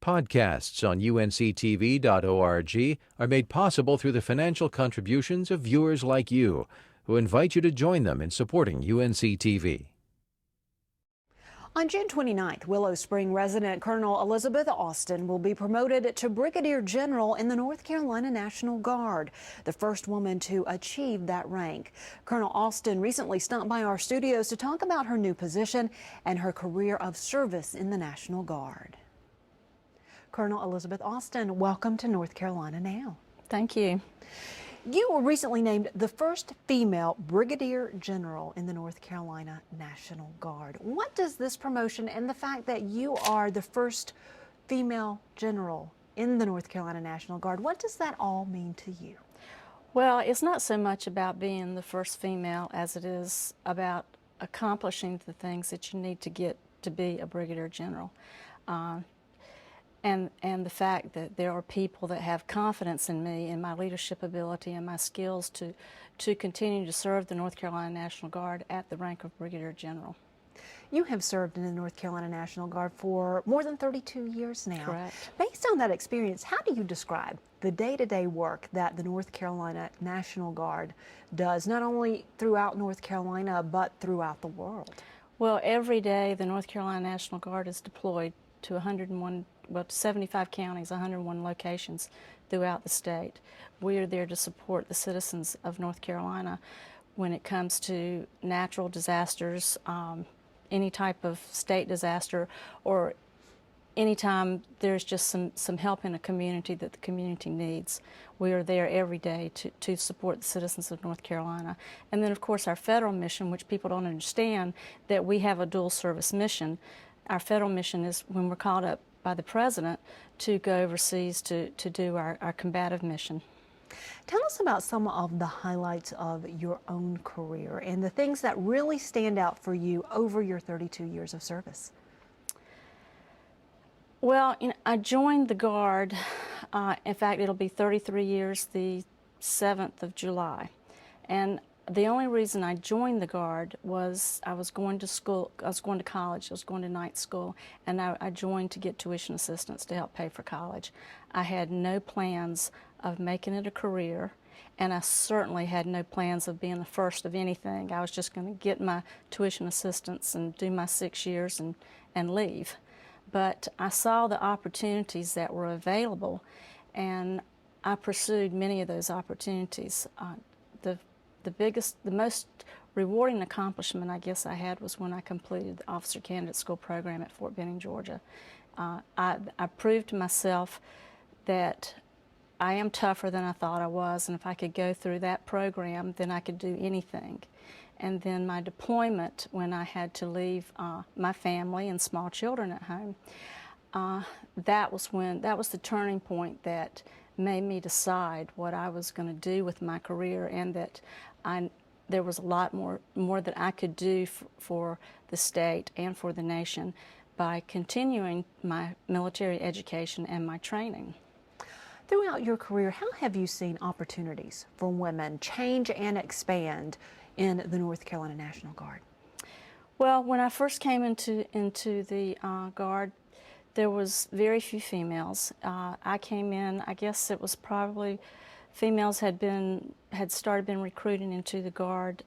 Podcasts on unctv.org are made possible through the financial contributions of viewers like you, who invite you to join them in supporting UNC-TV. On June 29th, Willow Spring resident Colonel Elizabeth Eaustin will be promoted to Brigadier General in the North Carolina National Guard, the first woman to achieve that rank. Colonel Eaustin recently stopped by our studios to talk about her new position and her career of service in the National Guard. Colonel Elizabeth Eaustin, welcome to North Carolina Now. Thank you. You were recently named the first female Brigadier General in the North Carolina National Guard. What does this promotion and the fact that you are the first female general in the North Carolina National Guard, what does that all mean to you? Well, it's not so much about being the first female as it is about accomplishing the things that you need to get to be a Brigadier General. And the fact that there are people that have confidence in me and my leadership ability and my skills to continue to serve the North Carolina National Guard at the rank of Brigadier General. You have served in the North Carolina National Guard for more than 32 years now. Correct. Based on that experience, how do you describe the day-to-day work that the North Carolina National Guard does, not only throughout North Carolina, but throughout the world? Well, every day the North Carolina National Guard is deployed to 75 counties, 101 locations throughout the state. We are there to support the citizens of North Carolina when it comes to natural disasters, any type of state disaster, or anytime there's just some help in a community that the community needs. We are there every day to support the citizens of North Carolina. And then, of course, our federal mission, which people don't understand, that we have a dual service mission. Our federal mission is when we're called up by the President to go overseas to do our combative mission. Tell us about some of the highlights of your own career and the things that really stand out for you over your 32 years of service. Well, I joined the Guard, in fact, it'll be 33 years the 7th of July. And the only reason I joined the Guard was I was going to school, I was going to college, I was going to night school, and I joined to get tuition assistance to help pay for college. I had no plans of making it a career, and I certainly had no plans of being the first of anything. I was just going to get my tuition assistance and do my 6 years and leave. But I saw the opportunities that were available, and I pursued many of those opportunities. The most rewarding accomplishment I guess I had was when I completed the Officer Candidate School program at Fort Benning, Georgia. I proved to myself that I am tougher than I thought I was, and if I could go through that program, then I could do anything. And then my deployment, when I had to leave my family and small children at home, that was the turning point that made me decide what I was going to do with my career, and that there was a lot more that I could do for the state and for the nation by continuing my military education and my training. Throughout your career, how have you seen opportunities for women change and expand in the North Carolina National Guard? Well, when I first came into the Guard, there was very few females. I came in, I guess it was probably females had started recruiting into the Guard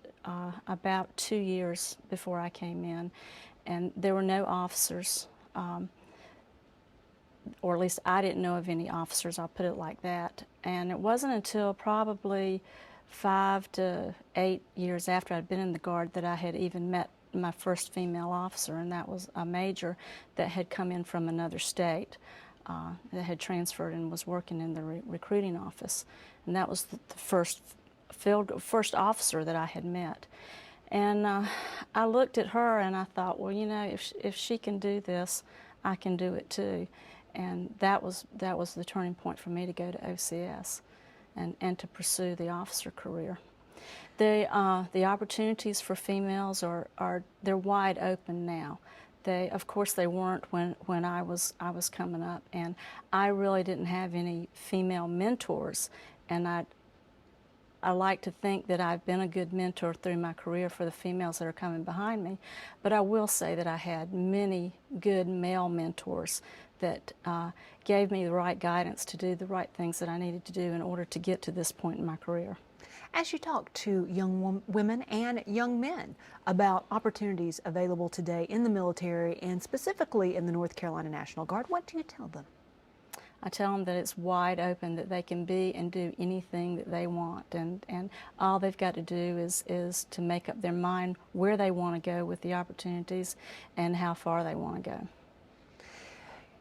about 2 years before I came in, and there were no officers, or at least I didn't know of any officers, I'll put it like that. And it wasn't until probably 5 to 8 years after I'd been in the Guard that I had even met my first female officer, and that was a major that had come in from another state that had transferred and was working in the recruiting office. And that was the first officer that I had met. And I looked at her and I thought, well, you know, if she can do this, I can do it too. And that was the turning point for me to go to OCS and to pursue the officer career. The opportunities for females they're wide open now. Of course they weren't when I was coming up, and I really didn't have any female mentors, and I like to think that I've been a good mentor through my career for the females that are coming behind me, but I will say that I had many good male mentors that gave me the right guidance to do the right things that I needed to do in order to get to this point in my career. As you talk to young women and young men about opportunities available today in the military and specifically in the North Carolina National Guard, what do you tell them? I tell them that it's wide open, that they can be and do anything that they want, and all they've got to do is to make up their mind where they want to go with the opportunities and how far they want to go.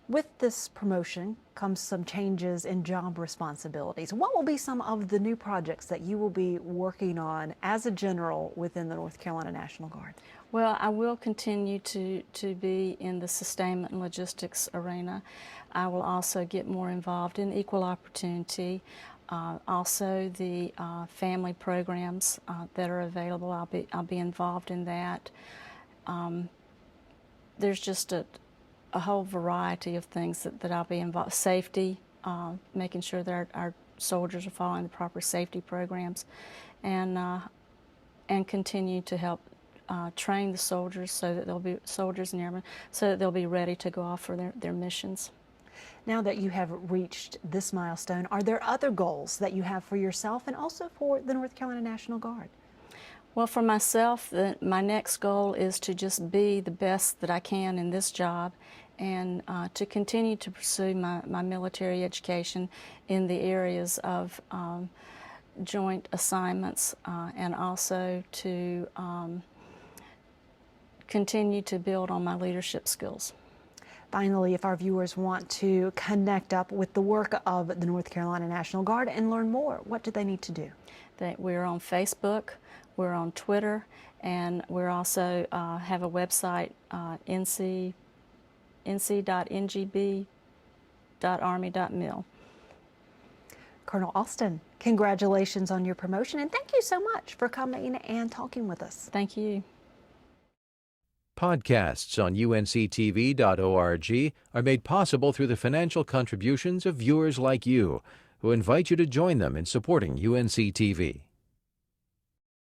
With this promotion comes some changes in job responsibilities. What will be some of the new projects that you will be working on as a general within the North Carolina National Guard? Well, I will continue to be in the sustainment and logistics arena. I will also get more involved in equal opportunity. Also the family programs that are available, I'll be involved in that. There's just a whole variety of things that I'll be involved. Safety, making sure that our soldiers are following the proper safety programs, and continue to help train the soldiers so that they'll be soldiers and airmen, so that they'll be ready to go off for their missions. Now that you have reached this milestone, are there other goals that you have for yourself and also for the North Carolina National Guard? Well, for myself, my next goal is to just be the best that I can in this job, and to continue to pursue my military education in the areas of joint assignments, and also to continue to build on my leadership skills. Finally, if our viewers want to connect up with the work of the North Carolina National Guard and learn more, what do they need to do? We're on Facebook, we're on Twitter, and we're also have a website, nc.ngb.army.mil. Colonel Eaustin, congratulations on your promotion, and thank you so much for coming and talking with us. Thank you. Podcasts on unctv.org are made possible through the financial contributions of viewers like you, who invite you to join them in supporting UNC TV.